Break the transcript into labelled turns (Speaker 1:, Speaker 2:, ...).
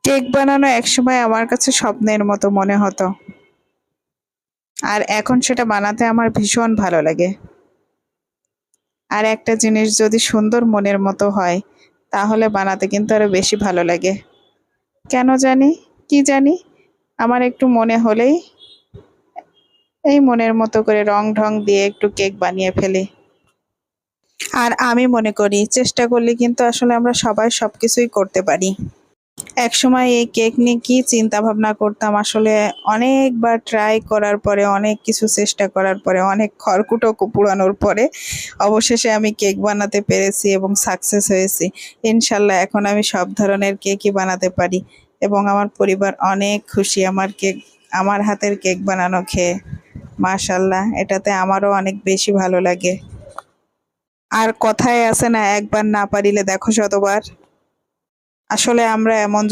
Speaker 1: Cake বানানো একসময় আমার কাছে স্বপ্নের মতো মনে হতো, আর এখন সেটা বানাতে আমার ভীষণ ভালো লাগে। আর একটা জিনিস যদি সুন্দর মনের মতো হয়, তাহলে বানাতে কিন্তু আরো বেশি ভালো লাগে। কেন জানি, কি জানি, আমার একটু মনে হলেই এই মনের মতো করে রং ঢং দিয়ে একটু কেক বানিয়ে ফেলি। আর আমি মনে করি চেষ্টা করলে কিন্তু আসলে আমরা সবাই সবকিছুই করতে পারি। একসময় এই কেক নিয়ে কি চিন্তা ভাবনা করতাম, আসলে অনেকবার ট্রাই করার পরে, অনেক কিছু চেষ্টা করার পরে, অনেক খড়কুটো পুড়ানোর পরে অবশেষে আমি কেক বানাতে পেরেছি এবং সাকসেস হয়েছি। ইনশাল্লাহ এখন আমি সব ধরনের কেকই বানাতে পারি এবং আমার পরিবার অনেক খুশি আমার হাতের কেক বানানো খেয়ে। মাশাল্লাহ, এটাতে আমারও অনেক বেশি ভালো লাগে। আর কথায় আছে না, একবার না পারিলে দেখো শতবার। আসলে আমরা এমন